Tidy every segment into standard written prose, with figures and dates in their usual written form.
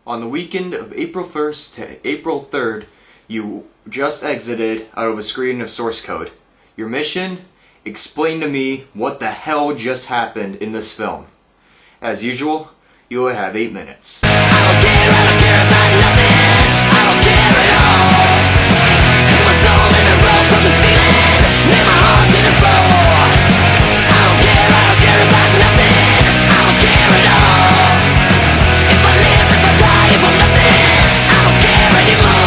On the weekend of April 1st to April 3rd, you just exited out of a screening of Source Code. Your mission? Explain to me what the hell just happened in this film. As usual, you will have 8 minutes. I don't care about nothing. I don't care at all. Hit my soul in the road from the ceiling. Nail my heart to the floor. I don't care about nothing. I don't care at all. If I live, if I die, if I'm nothing, I don't care anymore.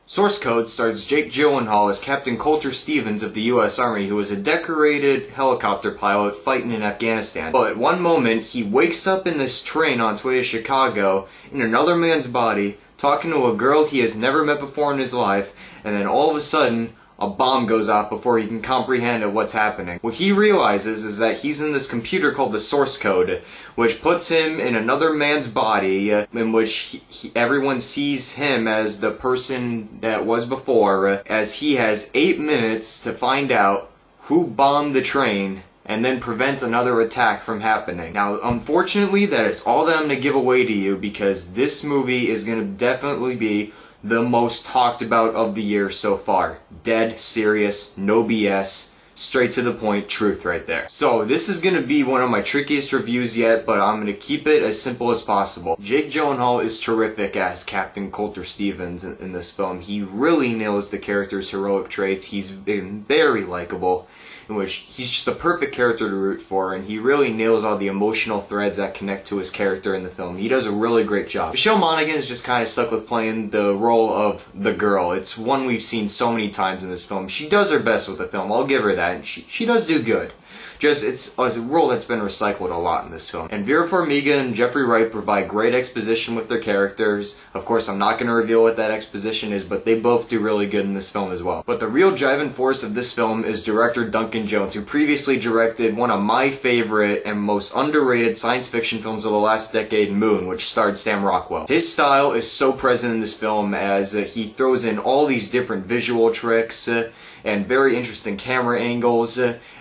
Source Code stars Jake Gyllenhaal as Captain Coulter Stevens of the U.S. Army, who is a decorated helicopter pilot fighting in Afghanistan. But at one moment, he wakes up in this train on its way to Chicago in another man's body, talking to a girl he has never met before in his life, and then all of a sudden, a bomb goes off before he can comprehend what's happening. What he realizes is that he's in this computer called the Source Code, which puts him in another man's body, in which everyone sees him as the person that was before, as he has 8 minutes to find out who bombed the train and then prevent another attack from happening. Now, unfortunately, that is all that I'm going to give away to you, because this movie is going to definitely be the most talked about of the year so far. Dead serious, no BS, straight to the point, truth right there. So this is going to be one of my trickiest reviews yet, but I'm going to keep it as simple as possible. Jake Gyllenhaal is terrific as Captain Coulter Stevens in this film. He really nails the character's heroic traits. He's been very likable, in which he's just a perfect character to root for, and he really nails all the emotional threads that connect to his character in the film. He does a really great job. Monaghan is just kind of stuck with playing the role of the girl. It's one we've seen so many times in this film. She does her best with the film, I'll give her that, and she does do good. Just, it's a role that's been recycled a lot in this film. And Vera Farmiga and Wright provide great exposition with their characters. Of course, I'm not going to reveal what that exposition is, but they both do really good in this film as well. But the real driving force of this film is director Duncan, who previously directed one of my favorite and most underrated science fiction films of the last decade, Moon, which starred Sam Rockwell. His style is so present in this film as he throws in all these different visual tricks and very interesting camera angles,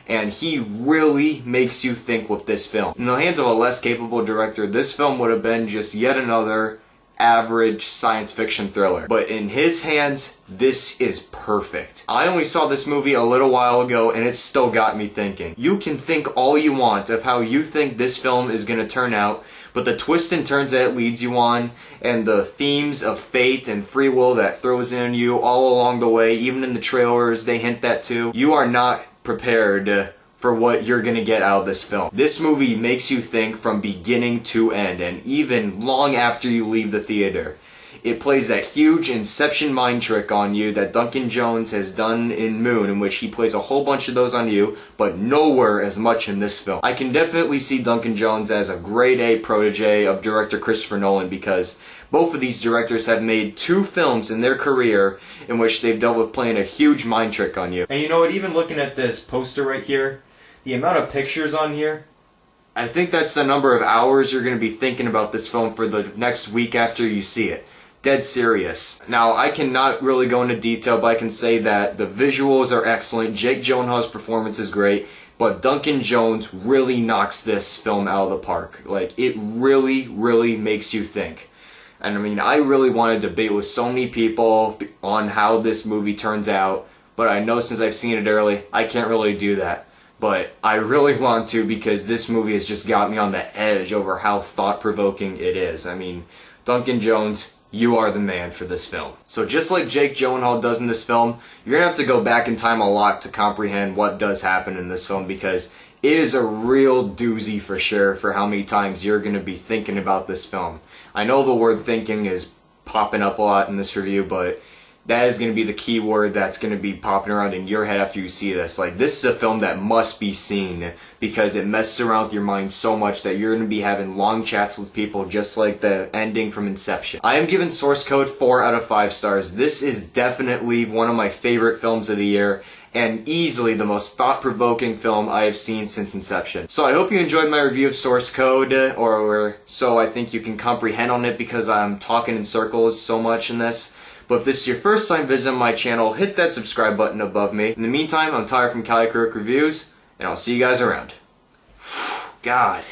and he really makes you think with this film. In the hands of a less capable director, this film would have been just yet another average science fiction thriller. But in his hands, this is perfect. I only saw this movie a little while ago, and it still got me thinking. You can think all you want of how you think this film is going to turn out, but the twists and turns that it leads you on, and the themes of fate and free will that throws in you all along the way, even in the trailers they hint that too, you are not prepared for what you're gonna get out of this film. This movie makes you think from beginning to end, and even long after you leave the theater. It plays that huge Inception mind trick on you that Duncan has done in Moon, in which he plays a whole bunch of those on you, but nowhere as much in this film. I can definitely see Duncan as a grade A protege of director Christopher Nolan, because both of these directors have made 2 films in their career in which they've dealt with playing a huge mind trick on you. And you know what, even looking at this poster right here, the amount of pictures on here, I think that's the number of hours you're going to be thinking about this film for the next week after you see it. Dead serious. Now, I cannot really go into detail, but I can say that the visuals are excellent, Jake Gyllenhaal's performance is great, but Duncan really knocks this film out of the park. Like, it really, really makes you think. And I mean, I really want to debate with so many people on how this movie turns out, but I know since I've seen it early, I can't really do that. But I really want to, because this movie has just got me on the edge over how thought-provoking it is. I mean, Duncan, you are the man for this film. So just like Jake Gyllenhaal does in this film, you're going to have to go back in time a lot to comprehend what does happen in this film, because it is a real doozy for sure for how many times you're going to be thinking about this film. I know the word thinking is popping up a lot in this review, but that is going to be the key word that's going to be popping around in your head after you see this. Like, this is a film that must be seen, because it messes around with your mind so much that you're going to be having long chats with people, just like the ending from Inception. I am giving Source Code 4 out of 5 stars. This is definitely one of my favorite films of the year, and easily the most thought-provoking film I have seen since Inception. So I hope you enjoyed my review of Source Code, or so I think you can comprehend on it because I'm talking in circles so much in this. But if this is your first time visiting my channel, hit that subscribe button above me. In the meantime, I'm Tyler from Cali Reviews, and I'll see you guys around. God.